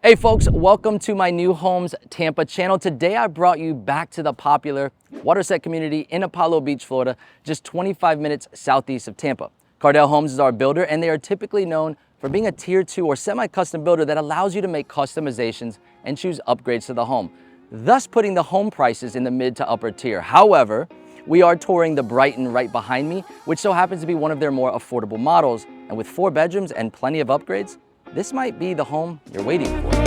Hey folks, welcome to my New Homes Tampa channel. Today I brought you back to the popular Waterset community in Apollo Beach, Florida, just 25 minutes southeast of Tampa. Cardell Homes is our builder, and they are typically known for being a tier 2 or semi-custom builder that allows you to make customizations and choose upgrades to the home, thus putting the home prices in the mid to upper tier. However, we are touring the Brighton right behind me, which so happens to be one of their more affordable models, and with 4 bedrooms and plenty of upgrades, this might be the home you're waiting for.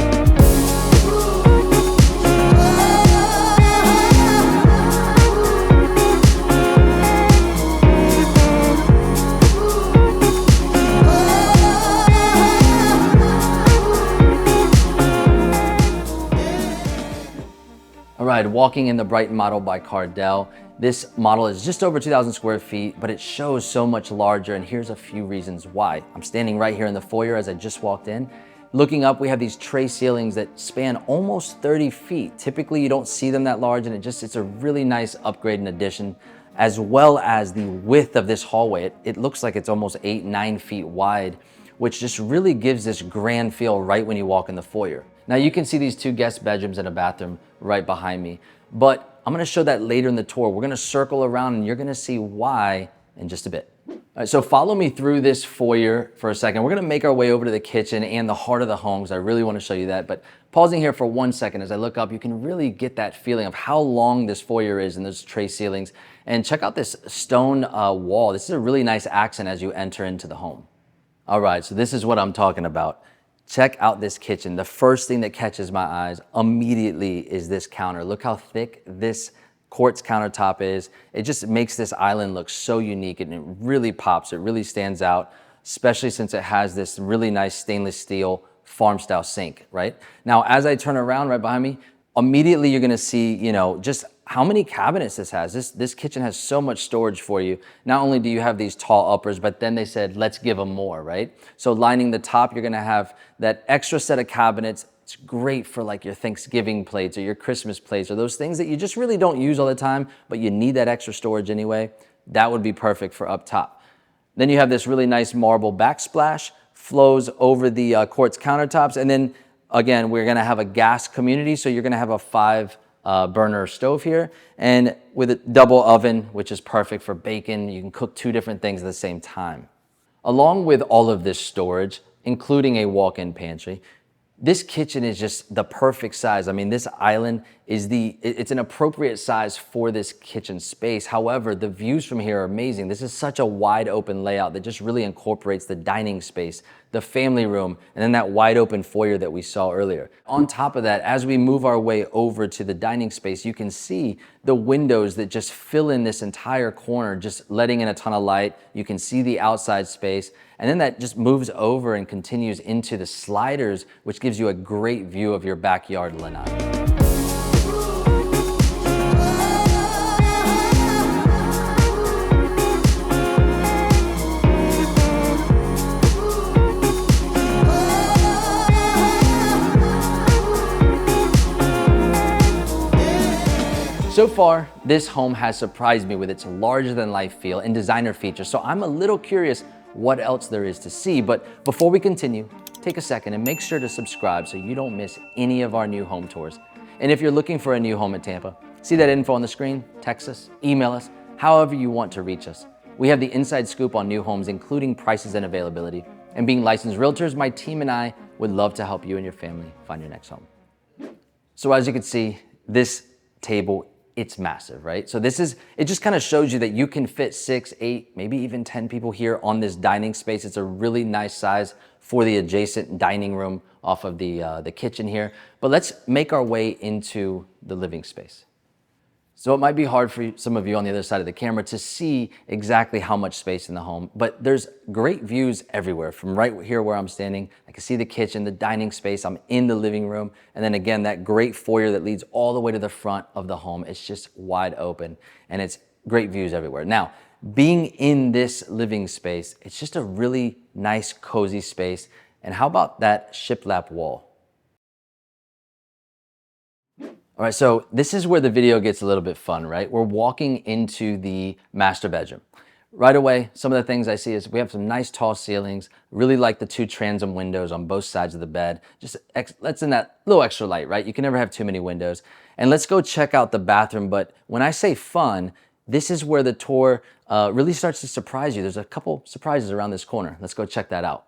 All right, walking in the Brighton model by Cardell. This model is just over 2,000 square feet, but it shows so much larger, and here's a few reasons why. I'm standing right here in the foyer as I just walked in. Looking up, we have these tray ceilings that span almost 30 feet. Typically, you don't see them that large, and it's a really nice upgrade and addition, as well as the width of this hallway. It looks like it's almost 8-9 feet wide, which just really gives this grand feel right when you walk in the foyer. Now you can see these 2 guest bedrooms and a bathroom right behind me, but I'm gonna show that later in the tour. We're gonna circle around and you're gonna see why in just a bit. All right, so follow me through this foyer for a second. We're gonna make our way over to the kitchen and the heart of the home because I really wanna show you that. But pausing here for 1 second as I look up, you can really get that feeling of how long this foyer is and those tray ceilings. And check out this stone wall. This is a really nice accent as you enter into the home. All right, so this is what I'm talking about. Check out this kitchen. The first thing that catches my eyes immediately is this counter. Look how thick this quartz countertop is. It just makes this island look so unique, and it really pops. It really stands out, especially since it has this really nice stainless steel farm style sink, right? Now, as I turn around right behind me, immediately you're gonna see, just how many cabinets this has. This kitchen has so much storage for you. Not only do you have these tall uppers, but then they said, let's give them more, right? So lining the top, you're gonna have that extra set of cabinets. It's great for like your Thanksgiving plates or your Christmas plates or those things that you just really don't use all the time, but you need that extra storage anyway. That would be perfect for up top. Then you have this really nice marble backsplash, flows over the quartz countertops, and then again, we're gonna have a gas community, so you're gonna have a 5 burner stove here, and with a double oven, which is perfect for bacon. You can cook 2 different things at the same time. Along with all of this storage, including a walk-in pantry, this kitchen is just the perfect size. I mean, this island is it's an appropriate size for this kitchen space. However, the views from here are amazing. This is such a wide open layout that just really incorporates the dining space, the family room, and then that wide open foyer that we saw earlier. On top of that, as we move our way over to the dining space, you can see the windows that just fill in this entire corner, just letting in a ton of light. You can see the outside space, and then that just moves over and continues into the sliders, which gives you a great view of your backyard lanai. So far, this home has surprised me with its larger-than-life feel and designer features, so I'm a little curious what else there is to see. But before we continue, take a second and make sure to subscribe so you don't miss any of our new home tours. And if you're looking for a new home in Tampa, see that info on the screen, text us, email us, however you want to reach us. We have the inside scoop on new homes, including prices and availability. And being licensed realtors, my team and I would love to help you and your family find your next home. So as you can see, this table, it's massive, right? So it just kind of shows you that you can fit 6, 8, maybe even 10 people here on this dining space. It's a really nice size for the adjacent dining room off of the kitchen here. But let's make our way into the living space. So it might be hard for some of you on the other side of the camera to see exactly how much space in the home, but there's great views everywhere. From right here where I'm standing, I can see the kitchen, the dining space, I'm in the living room, and then again, that great foyer that leads all the way to the front of the home. It's just wide open, and it's great views everywhere. Now, being in this living space, it's just a really nice, cozy space. And how about that shiplap wall? All right, so this is where the video gets a little bit fun, right? We're walking into the master bedroom. Right away, some of the things I see is we have some nice tall ceilings. Really like the two transom windows on both sides of the bed. Just lets in that little extra light, right? You can never have too many windows. And let's go check out the bathroom. But when I say fun, this is where the tour really starts to surprise you. There's a couple surprises around this corner. Let's go check that out.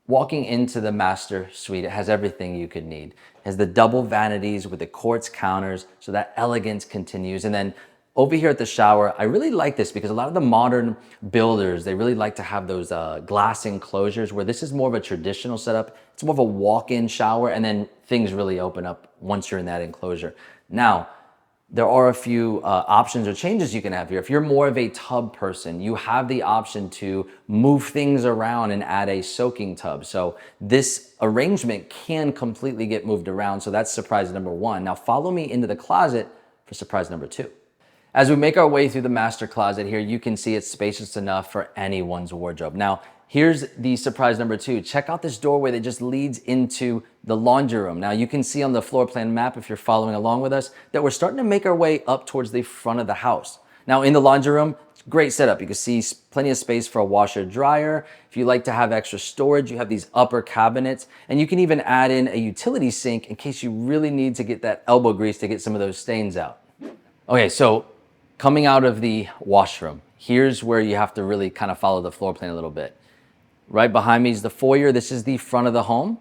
Walking into the master suite, it has everything you could need. It has the double vanities with the quartz counters, so that elegance continues. And then over here at the shower, I really like this because a lot of the modern builders, they really like to have those glass enclosures, where this is more of a traditional setup. It's more of a walk-in shower, and then things really open up once you're in that enclosure. Now, there are a few options or changes you can have here. If you're more of a tub person, you have the option to move things around and add a soaking tub. So this arrangement can completely get moved around. So that's surprise number one. Now follow me into the closet for surprise number two. As we make our way through the master closet here, you can see it's spacious enough for anyone's wardrobe. Now, here's the surprise number two. Check out this doorway that just leads into the laundry room. Now, you can see on the floor plan map, if you're following along with us, that we're starting to make our way up towards the front of the house. Now, in the laundry room, great setup. You can see plenty of space for a washer dryer. If you like to have extra storage, you have these upper cabinets, and you can even add in a utility sink in case you really need to get that elbow grease to get some of those stains out. Okay, so coming out of the washroom, here's where you have to really kind of follow the floor plan a little bit. Right behind me is the foyer. This is the front of the home.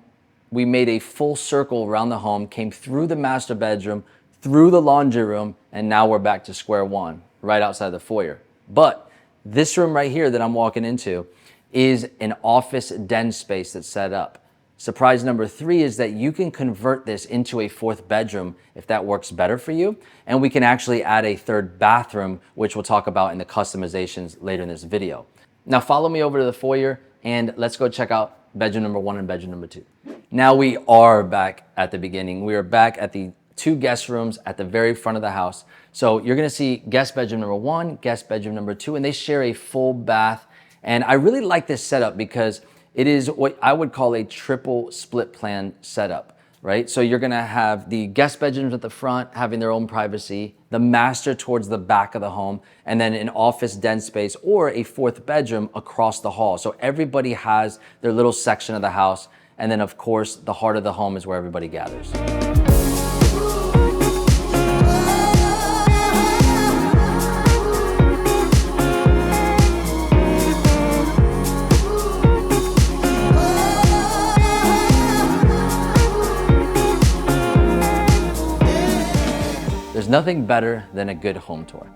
We made a full circle around the home, came through the master bedroom, through the laundry room, and now we're back to square one, right outside the foyer. But this room right here that I'm walking into is an office den space that's set up. Surprise number three is that you can convert this into a fourth bedroom if that works better for you. And we can actually add a third bathroom, which we'll talk about in the customizations later in this video. Now follow me over to the foyer and let's go check out bedroom number one and bedroom number two. Now we are back at the beginning. We are back at the two guest rooms at the very front of the house. So you're gonna see guest bedroom number one, guest bedroom number two, and they share a full bath. And I really like this setup because it is what I would call a triple split plan setup, right? So you're gonna have the guest bedrooms at the front having their own privacy, the master towards the back of the home, and then an office den space or a fourth bedroom across the hall. So everybody has their little section of the house. And then of course, the heart of the home is where everybody gathers. There's nothing better than a good home tour.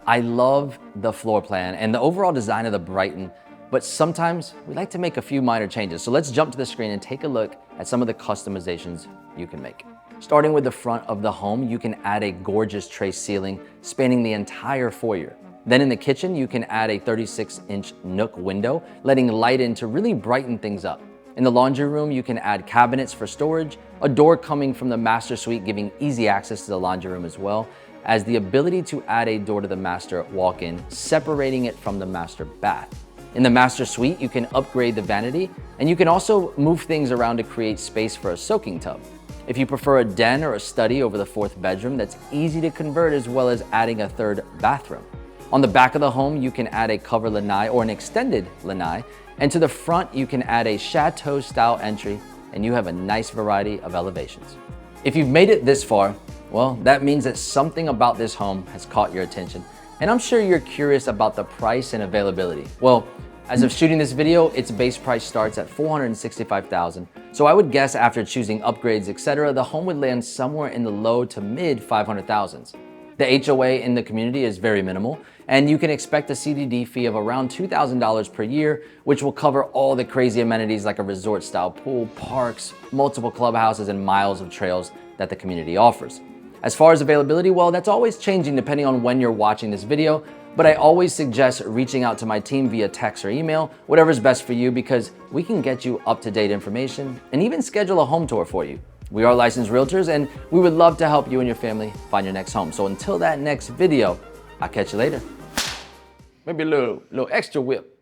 I love the floor plan and the overall design of the Brighton, but sometimes we like to make a few minor changes. So let's jump to the screen and take a look at some of the customizations you can make. Starting with the front of the home, you can add a gorgeous tray ceiling spanning the entire foyer. Then in the kitchen, you can add a 36-inch nook window, letting light in to really brighten things up. In the laundry room, you can add cabinets for storage, a door coming from the master suite giving easy access to the laundry room as well, as the ability to add a door to the master walk-in, separating it from the master bath. In the master suite, you can upgrade the vanity, and you can also move things around to create space for a soaking tub. If you prefer a den or a study over the fourth bedroom, that's easy to convert, as well as adding a third bathroom. On the back of the home, you can add a cover lanai or an extended lanai, and to the front, you can add a chateau-style entry, and you have a nice variety of elevations. If you've made it this far, well, that means that something about this home has caught your attention, and I'm sure you're curious about the price and availability. Well, as of shooting this video, its base price starts at $465,000. So I would guess after choosing upgrades, etc., the home would land somewhere in the low to mid 500,000s. The HOA in the community is very minimal, and you can expect a CDD fee of around $2,000 per year, which will cover all the crazy amenities like a resort-style pool, parks, multiple clubhouses, and miles of trails that the community offers. As far as availability, well, that's always changing depending on when you're watching this video, but I always suggest reaching out to my team via text or email, whatever's best for you, because we can get you up-to-date information and even schedule a home tour for you. We are licensed realtors, and we would love to help you and your family find your next home. So until that next video, I'll catch you later. Maybe a little extra whip.